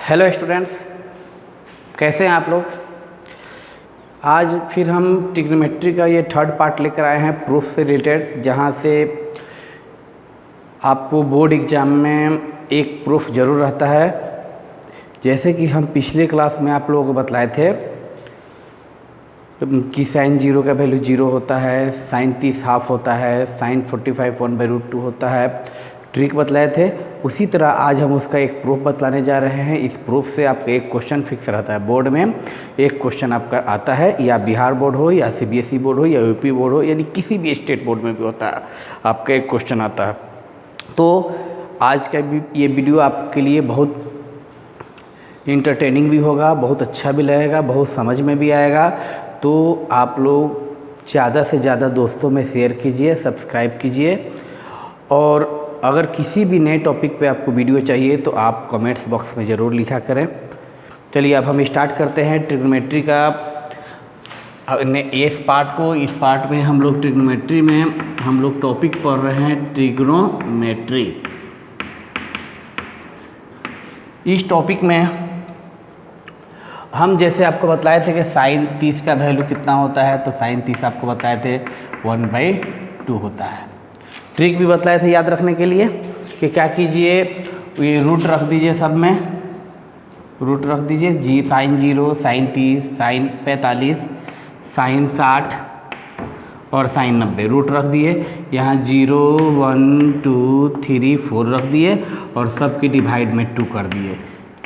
Hello students, कैसे हैं आप लोग। आज फिर हम ट्रिग्नोमेट्री का ये थर्ड पार्ट लेकर आए हैं प्रूफ से रिलेटेड, जहाँ से आपको बोर्ड एग्ज़ाम में एक प्रूफ ज़रूर रहता है। जैसे कि हम पिछले क्लास में आप लोगों को बतलाए थे कि साइन 0 का वैल्यू 0 होता है, साइन 30 हाफ होता है, साइन 45 1/√2 होता है, ट्रिक बतलाए थे। उसी तरह आज हम उसका एक प्रूफ बतलाने जा रहे हैं। इस प्रूफ से आपका एक क्वेश्चन फिक्स रहता है बोर्ड में। एक क्वेश्चन आपका आता है, या बिहार बोर्ड हो, या सीबीएसई बोर्ड हो, या यूपी बोर्ड हो, यानी किसी भी स्टेट बोर्ड में भी होता है, आपका एक क्वेश्चन आता है। तो आज का ये वीडियो आपके लिए बहुत इंटरटेनिंग भी होगा, बहुत अच्छा भी लगेगा, बहुत समझ में भी आएगा। तो आप लोग ज़्यादा से ज़्यादा दोस्तों में शेयर कीजिए, सब्सक्राइब कीजिए, और अगर किसी भी नए टॉपिक पे आपको वीडियो चाहिए तो आप कमेंट्स बॉक्स में ज़रूर लिखा करें। चलिए अब हम स्टार्ट करते हैं ट्रिग्नोमेट्री का इस पार्ट को। इस पार्ट में हम लोग ट्रिग्नोमेट्री में हम लोग टॉपिक पढ़ रहे हैं ट्रिग्नोमेट्री। इस टॉपिक में हम जैसे आपको बताए थे कि साइन 30 का वैल्यू कितना होता है, तो साइन 30 आपको बताए थे 1/2 होता है। ट्रिक भी बतलाए थे याद रखने के लिए कि क्या कीजिए, ये रूट रख दीजिए, सब में रूट रख दीजिए। साइन 0, साइन 30, साइन 45, साइन 60 और साइन 90 रूट रख दिए। यहाँ 0 1 2 3 4 रख दिए और सब की डिवाइड में 2 कर दिए।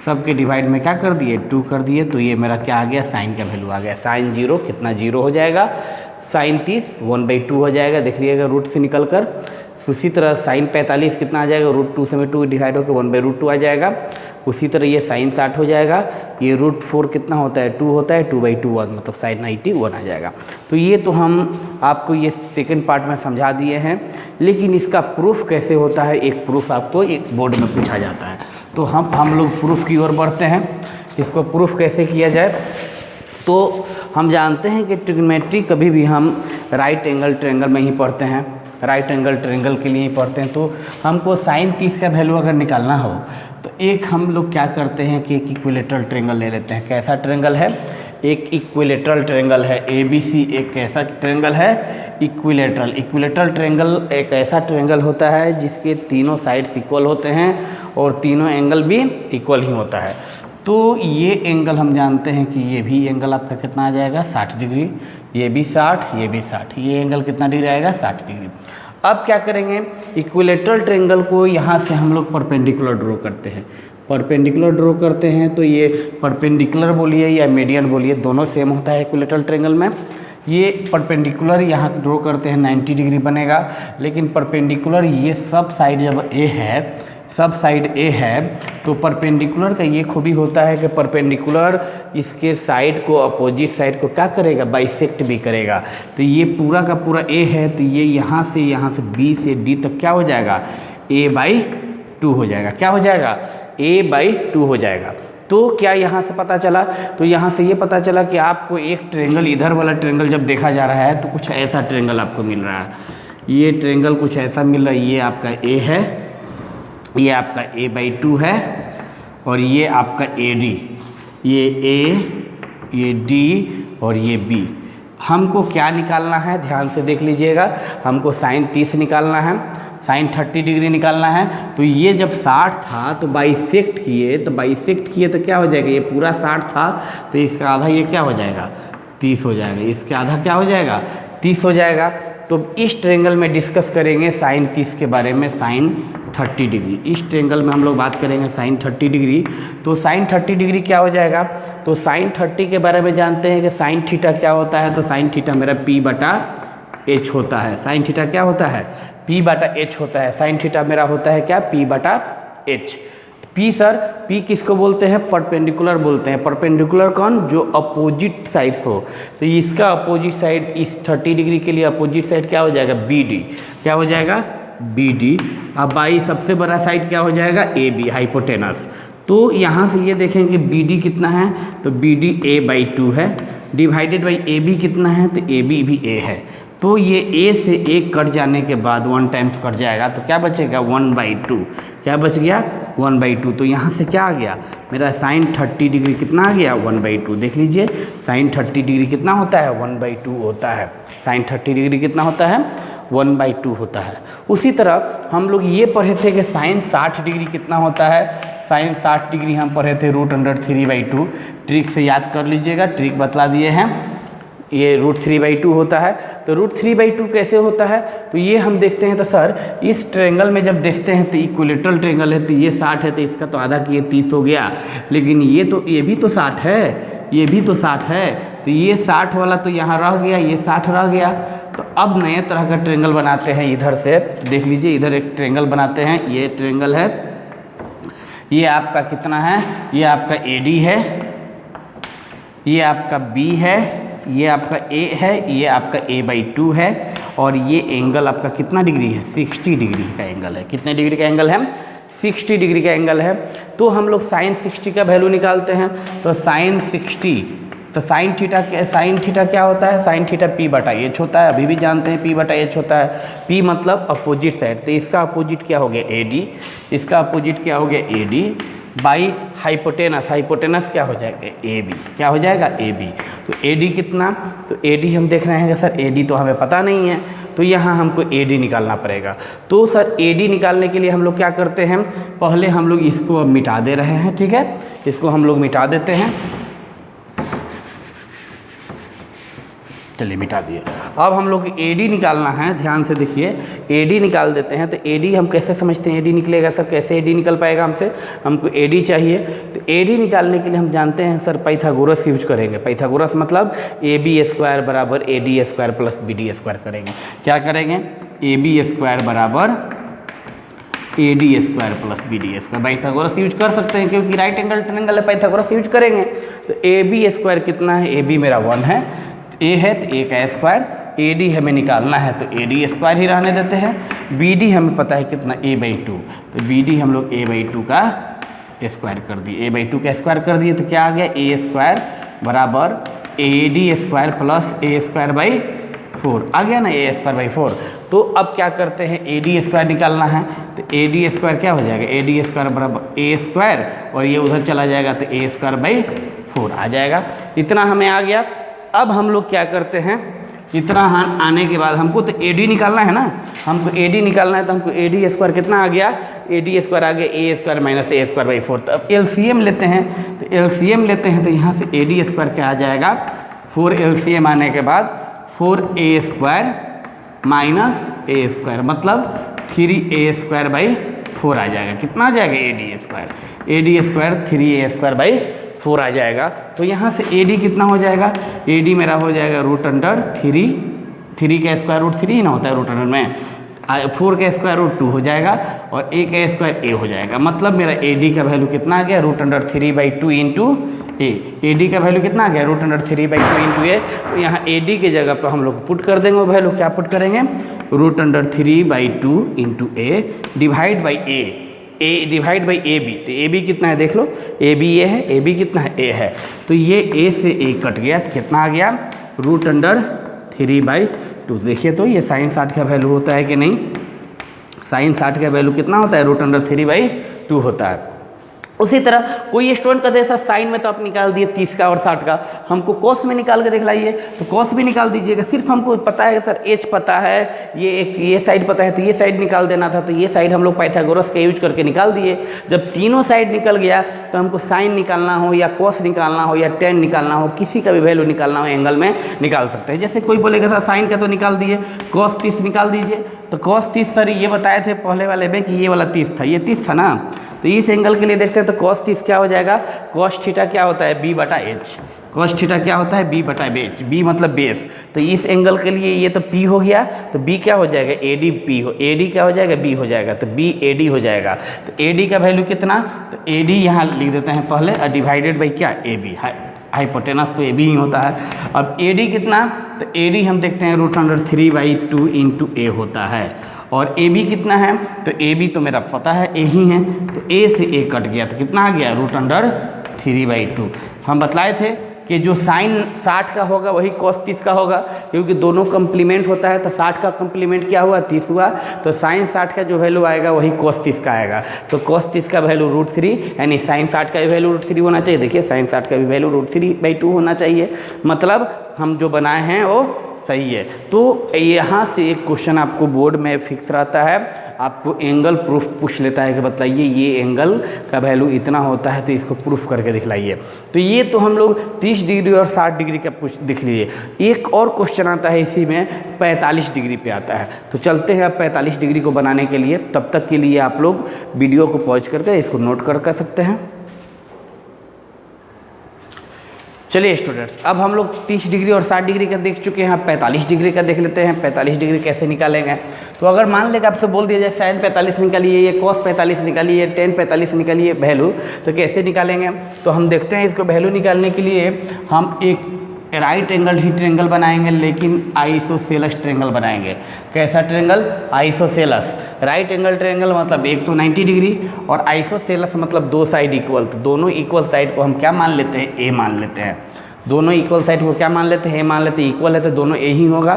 सब के डिवाइड में क्या कर दिए, 2 कर दिए। तो ये मेरा क्या आ गया, साइन का वैल्यू आ गया। साइन 0 कितना 0 हो जाएगा, साइन 30 1/2 हो जाएगा, देख लीजिएगा रूट से निकल कर। उसी तरह साइन 45 कितना आ जाएगा, √2 से में 2 डिवाइड होकर 1/√2 आ जाएगा। उसी तरह ये साइन 60 हो जाएगा। ये √4 कितना होता है, 2 होता है, 2/2 मतलब साइन 91 आ जाएगा। तो ये तो हम आपको ये सेकंड पार्ट में समझा दिए हैं, लेकिन इसका प्रूफ कैसे होता है, एक प्रूफ आपको एक बोर्ड में पूछा जाता है। तो हम लोग प्रूफ की ओर बढ़ते हैं। इसको प्रूफ कैसे किया जाए, तो हम जानते हैं कि ट्रिग्नोमेट्री कभी भी हम राइट एंगल ट्रायंगल में ही पढ़ते हैं, राइट एंगल ट्रायंगल के लिए ही पढ़ते हैं। तो हमको साइन 30 का वैल्यू अगर निकालना हो तो एक हम लोग क्या करते हैं कि एक इक्विलेटरल ट्रायंगल ले लेते हैं। कैसा ट्रायंगल है, एक इक्विलेटरल ट्रायंगल है। ABC एक कैसा ट्रायंगल है, इक्विलेटरल। इक्विलेटरल ट्रायंगल एक ऐसा ट्रायंगल होता है जिसके तीनों साइड्स इक्वल होते हैं और तीनों एंगल भी इक्वल ही होता है। तो ये एंगल हम जानते हैं कि ये भी एंगल आपका कितना आ जाएगा, 60 डिग्री। ये भी 60, ये भी 60। ये एंगल कितना डिग्री आएगा, 60 डिग्री। अब क्या करेंगे, इक्विलेटरल ट्रायंगल को यहाँ से हम लोग परपेंडिकुलर ड्रॉ करते हैं। परपेंडिकुलर ड्रॉ करते हैं तो ये परपेंडिकुलर बोलिए या मीडियन बोलिए, दोनों सेम होता है इक्विलेटरल ट्रायंगल में। ये परपेंडिकुलर यहाँ ड्रॉ करते हैं 90 डिग्री बनेगा, लेकिन परपेंडिकुलर ये सब साइड जब ए है, सब साइड ए है, तो परपेंडिकुलर का ये खूबी होता है कि परपेंडिकुलर इसके साइड को, अपोजिट साइड को क्या करेगा, बाइसेक्ट भी करेगा। तो ये पूरा का पूरा ए है, तो ये यहाँ से बी से डी तक क्या हो जाएगा, a/2 हो जाएगा। क्या हो जाएगा, a/2 हो जाएगा। तो क्या यहाँ से पता चला, तो यहाँ से ये पता चला कि आपको एक ट्रायंगल, इधर वाला ट्रायंगल जब देखा जा रहा है तो कुछ ऐसा ट्रायंगल आपको मिल रहा है। ये ट्रायंगल कुछ ऐसा मिल रहा है, ये आपका a है, ये आपका a/2 है, और ये आपका AD, ये A, ये D और ये B। हमको क्या निकालना है, ध्यान से देख लीजिएगा। हमको साइन 30 निकालना है, साइन 30 डिग्री निकालना है। तो ये जब 60 था तो बाइसेक्ट किए, तो क्या हो जाएगा, ये पूरा 60 था तो इसका आधा ये क्या हो जाएगा, 30 हो जाएगा। इसका आधा क्या हो जाएगा, 30 हो जाएगा। तो इस ट्रायंगल में डिस्कस करेंगे साइन 30 के बारे में, साइन 30 डिग्री। इस ट्रायंगल में हम लोग बात करेंगे साइन 30 डिग्री। तो साइन 30 डिग्री क्या हो जाएगा, तो साइन 30 के बारे में जानते हैं कि साइन थीटा क्या होता है। तो साइन थीटा मेरा P/H होता है। साइन थीटा क्या होता है, P/H होता है। साइन थीटा मेरा होता है क्या, P/H। P सर, P किसको बोलते हैं, परपेंडिकुलर बोलते हैं। परपेंडिकुलर कौन, जो अपोजिट साइड्स हो। तो इसका अपोजिट साइड, इस 30 डिग्री के लिए अपोजिट साइड क्या हो जाएगा, BD। क्या हो जाएगा, BD। अब बाई सबसे बड़ा साइड क्या हो जाएगा, AB, हाइपोटेनस। तो यहाँ से ये देखें कि BD कितना है, तो BD a/2 है, डिवाइडेड बाई AB कितना है, तो AB भी a है। तो ये a से a कट जाने के बाद 1 टाइम्स कट जाएगा, तो क्या बचेगा, 1/2। क्या बच गया, 1/2। तो यहाँ से क्या आ गया मेरा साइन 30 डिग्री कितना आ गया 1/2। देख लीजिए साइन 30 डिग्री कितना होता है 1/2 होता है। साइन 30 डिग्री कितना होता है 1/2 होता है। उसी तरह हम लोग ये पढ़े थे कि साइन 60 डिग्री कितना होता है। साइन 60 डिग्री हम पढ़े थे √3/2। ट्रिक से याद कर लीजिएगा, ट्रिक बतला दिए हैं। ये √3/2 होता है। तो √3/2 कैसे होता है, तो ये हम देखते हैं। तो सर इस ट्रेंगल में जब देखते हैं तो इक्विलेटरल ट्रेंगल है, तो ये 60 है, तो इसका तो आधा किए 30 हो गया। लेकिन ये भी तो 60 है, ये भी तो 60 है, तो ये 60 वाला तो यहाँ रह गया, ये 60 रह गया। तो अब नए तरह का ट्रेंगल बनाते हैं। इधर से देख लीजिए, इधर एक ट्रेंगल बनाते हैं। ये ट्रेंगल है, ये आपका कितना है, ये आपका AD है, ये आपका B है, ये आपका A है, ये आपका A/2 है, और ये एंगल आपका कितना डिग्री है 60 डिग्री का एंगल है। कितने डिग्री का एंगल है 60 डिग्री का एंगल है। तो हम लोग साइन 60 का वैल्यू निकालते हैं। तो साइन 60, तो साइन थीटा क्या होता है, साइन थीटा P/H होता है। अभी भी जानते हैं P/H होता है। P मतलब अपोजिट साइड, तो इसका अपोजिट क्या हो गया AD, इसका अपोजिट क्या हो गया AD बाई हाइपोटेनस। हाइपोटेनस क्या हो जाएगा AB, क्या हो जाएगा AB। तो AD कितना, तो AD हम देख रहे हैं कि सर AD तो हमें पता नहीं है, तो यहाँ हमको AD निकालना पड़ेगा। तो सर AD निकालने के लिए हम लोग क्या करते हैं, पहले हम लोग इसको अब मिटा दे रहे हैं, ठीक है, इसको हम लोग मिटा देते हैं। चलिए मिटा दिए। अब हम लोग AD निकालना है, ध्यान से देखिए, AD निकाल देते हैं। तो AD हम कैसे समझते हैं AD निकलेगा, सर कैसे AD निकल पाएगा हमसे, हमको AD चाहिए। तो AD निकालने के लिए हम जानते हैं सर पाइथागोरस यूज करेंगे। पाइथागोरस मतलब AB² बराबर AD² प्लस BD² करेंगे। क्या करेंगे, AB² बराबर AD² plus BD²। Pythagoras use कर सकते हैं क्योंकि राइट एंगल ट्रायंगल है, पाइथागोरस यूज करेंगे। तो AB² कितना है, AB मेरा 1 है, A है तो A का स्क्वायर, AD हमें निकालना है तो AD² ही रहने देते हैं। BD हमें पता है कितना A/2, तो BD हम लोग A/2 का स्क्वायर कर दिए, A/2 का स्क्वायर कर दिए। तो क्या आ गया A² बराबर AD² प्लस A²/4 आ गया ना, A²/4। तो अब क्या करते हैं AD² निकालना है। तो AD² क्या हो जाएगा, AD² बराबर A² और ये उधर चला जाएगा तो A²/4 आ जाएगा। इतना हमें आ गया। अब हम लोग क्या करते हैं, इतना आने के बाद हमको तो AD निकालना है ना, हमको AD निकालना है। तो हमको AD² कितना आ गया, AD² आ गया A² माइनस A²/4। तो अब LCM लेते हैं। तो LCM लेते हैं तो यहाँ से AD² क्या आ जाएगा 4। LCM आने के बाद 4A² माइनस A² मतलब 3A²/4 आ जाएगा। कितना आ जाएगा AD² 3A²/4 आ जाएगा। तो यहाँ से AD कितना हो जाएगा, AD मेरा हो जाएगा √3 का स्क्वायर रूट 3 ना होता है √, में 4 का स्क्वायर रूट 2 हो जाएगा और A का स्क्वायर A हो जाएगा। मतलब मेरा AD का वैल्यू कितना आ गया √3/2 इंटू A। AD का वैल्यू कितना आ गया √3/2 इंटू A। तो यहाँ AD के जगह पर हम लोग पुट कर देंगे वो वैल्यू। क्या पुट करेंगे, √3/2 into A divide by A divide by AB। तो AB कितना है देख लो, AB ये है, AB कितना है A है। तो ये A से A कट गया तो कितना आ गया √3/2। देखिए तो ये साइन 60 का वैल्यू होता है कि नहीं, साइन 60 का वैल्यू कितना होता है √3/2 होता है। उसी तरह कोई स्टूडेंट कहते हैं सर साइन में तो आप निकाल दिए 30 का और 60 का, हमको कॉस में निकाल के दिखलाइए। तो कॉस भी निकाल दीजिएगा। सिर्फ हमको पता है सर एच पता है, ये साइड पता है, तो ये साइड निकाल देना था। तो ये साइड हम लोग पाइथागोरस का यूज करके निकाल दिए। जब तीनों साइड निकल गया तो हमको साइन निकालना हो या कॉस निकालना हो या टेन निकालना हो, किसी का भी वैल्यू निकालना हो एंगल में निकाल सकते हैं। जैसे कोई बोलेगा सर साइन का तो निकाल दिए, कॉस 30 निकाल दीजिए। तो कॉस 30 सर ये बताए थे पहले वाले में कि ये वाला 30 था, ये 30 था ना। तो इस एंगल के लिए देखते हैं तो cos 30 क्या हो जाएगा, cos थीटा क्या होता है B/H। cos थीटा क्या होता है B/H, B मतलब बेस। तो इस एंगल के लिए ये तो P हो गया, तो B क्या हो जाएगा AD क्या हो जाएगा B हो जाएगा, तो B AD हो जाएगा। तो AD का वैल्यू कितना, तो AD यहाँ लिख देते हैं पहले और डिवाइडेड बाई क्या AB, हाइपोटेनस तो AB ही होता है। अब AD कितना, तो AD हम देखते हैं √3/2 इंटू A होता है। और AB कितना है, तो AB तो मेरा पता है A ही है। तो A से A कट गया तो कितना आ गया √3/2। हम बतलाए थे कि जो साइन 60 का होगा वही cos 30 का होगा, क्योंकि दोनों कंप्लीमेंट होता है। तो 60 का कंप्लीमेंट क्या हुआ, 30 हुआ, तो साइन 60 का जो वैल्यू आएगा वही cos 30 का आएगा। तो cos 30 का वैल्यू √3 यानी साइन 60 का भी वैल्यू √3 होना चाहिए। देखिए साइन 60 का भी वैल्यू √3/2 होना चाहिए, मतलब हम जो बनाए हैं वो सही है। तो यहाँ से एक क्वेश्चन आपको बोर्ड में फिक्स रहता है, आपको एंगल प्रूफ पूछ लेता है कि बताइए ये एंगल का वैल्यू इतना होता है तो इसको प्रूफ करके दिखलाइए। तो ये तो हम लोग 30 डिग्री और 60 डिग्री का दिख लीजिए। एक और क्वेश्चन आता है इसी में 45 डिग्री पे आता है। तो चलते हैं अब 45 डिग्री को बनाने के लिए। तब तक के लिए आप लोग वीडियो को पॉज करके इसको नोट कर सकते हैं। चलिए स्टूडेंट्स, अब हम लोग 30 डिग्री और 60 डिग्री का देख चुके हैं, अब 45 डिग्री का देख लेते हैं। 45 डिग्री कैसे निकालेंगे? तो अगर मान लें कि आपसे बोल दिया जाए साइन 45 निकालिए, ये cos 45 निकालिए, tan 45 निकालिए वैल्यू, तो कैसे निकालेंगे? तो हम देखते हैं इसको वैल्यू निकालने के लिए हम एक राइट एंगल ही ट्रेंगल बनाएंगे, लेकिन आइसोसेलस ट्रेंगल बनाएंगे। कैसा triangle? Isosceles. Right angle triangle मतलब एक तो 90 डिग्री और आइसोसेलस मतलब दो साइड इक्वल। तो दोनों इक्वल साइड को हम क्या मान लेते हैं? ए मान लेते हैं। दोनों इक्वल साइड को क्या मान लेते हैं? ए मान लेते हैं। इक्वल है तो दोनों ए ही होगा।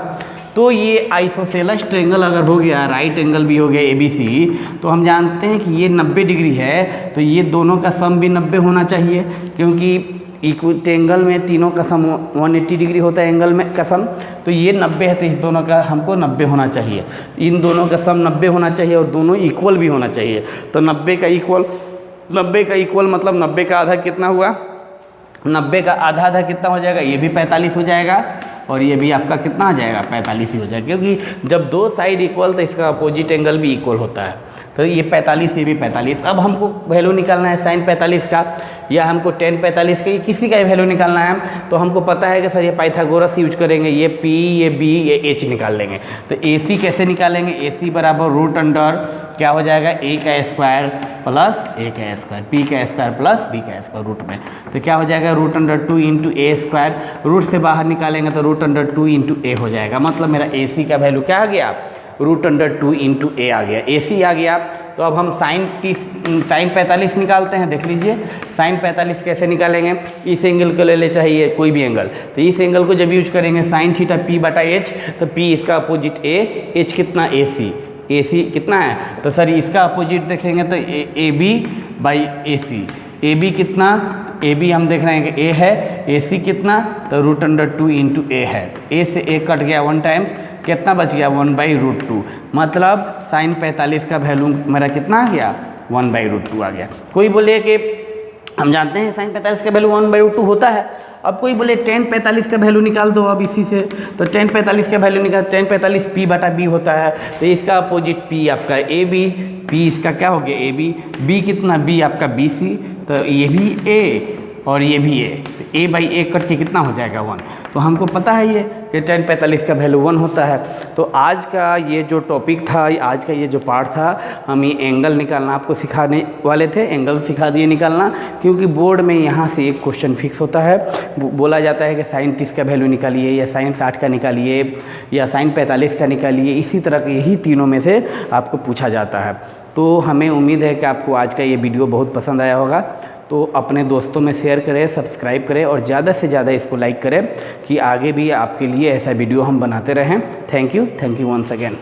तो ये आइसोसेलस ट्रेंगल अगर हो गया, राइट एंगल भी हो गया ABC, तो हम जानते हैं कि ये 90 डिग्री है, तो ये दोनों का सम भी 90 होना चाहिए, क्योंकि ट्रेंगल में तीनों का सम 180 डिग्री होता है एंगल में का सम। तो ये 90 है तो इस दोनों का हमको 90 होना चाहिए, इन दोनों का सम 90 होना चाहिए और दोनों इक्वल भी होना चाहिए। तो 90 का इक्वल मतलब 90 का आधा कितना हुआ? 90 का आधा कितना हो जाएगा? ये भी 45 हो जाएगा और ये भी आपका कितना आ जाएगा? 45 ही हो जाएगा, क्योंकि जब दो साइड इक्वल तो इसका अपोजिट एंगल भी इक्वल होता है। तो ये 45, ये भी 45। अब हमको वैल्यू निकालना है साइन 45 का या हमको tan 45 का, किसी का ही वैल्यू निकालना है। तो हमको पता है कि सर ये पाइथागोरस यूज करेंगे, ये P, ये B, ये H निकाल लेंगे। तो AC कैसे निकालेंगे? AC बराबर रूट अंडर क्या हो जाएगा? A का स्क्वायर प्लस A का स्क्वायर, P का स्क्वायर प्लस B का स्क्वायर रूट में। तो क्या हो जाएगा? Root under 2 into A square. Root से बाहर निकालेंगे तो रूट अंडर 2 इंटू A हो जाएगा। मतलब मेरा AC का वैल्यू क्या आ गया? रूट अंडर 2 इंटू A आ गया, AC आ गया। तो अब हम साइन 45 निकालते हैं। देख लीजिए साइन 45 कैसे निकालेंगे? इस एंगल को ले चाहिए कोई भी एंगल, तो इस एंगल को जब यूज करेंगे साइन थीटा P/H, तो P इसका अपोजिट A, H कितना? AC कितना है? तो सर इसका अपोजिट देखेंगे तो AB/AC। AB कितना? AB हम देख रहे हैं कि A है, AC कितना? तो रूट अंडर 2 इंटू A है। A से A कट गया 1 टाइम्स, कितना बच गया? 1/√2। मतलब साइन 45 का वैल्यू मेरा कितना आ गया? 1/√2 आ गया। कोई बोले कि हम जानते हैं साइन 45 का वैल्यू 1/√2 होता है। अब कोई बोले tan 45 का वैल्यू निकाल दो अब इसी से, तो tan 45 का वैल्यू निकाल, tan 45 P/B होता है। तो इसका अपोजिट P आपका AB, P इसका क्या हो गया? AB। B कितना? B आपका BC, तो ये भी A और ये भी A। तो A/A कट के कितना हो जाएगा? 1। तो हमको पता है ये कि tan 45 का वैल्यू 1 होता है। तो आज का ये जो टॉपिक था, आज का ये जो पार्ट था, हम ये एंगल निकालना आपको सिखाने वाले थे। एंगल सिखा दिए निकालना, क्योंकि बोर्ड में यहाँ से एक क्वेश्चन फिक्स होता है। बोला जाता है कि साइन 30 का वैल्यू निकालिए या साइन 60 का निकालिए या साइन 45 का निकालिए। इसी तरह के यही तीनों में से आपको पूछा जाता है। तो हमें उम्मीद है कि आपको आज का ये वीडियो बहुत पसंद आया होगा। तो अपने दोस्तों में शेयर करें, सब्सक्राइब करें और ज़्यादा से ज़्यादा इसको लाइक करें कि आगे भी आपके लिए ऐसा वीडियो हम बनाते रहें। Thank you once again.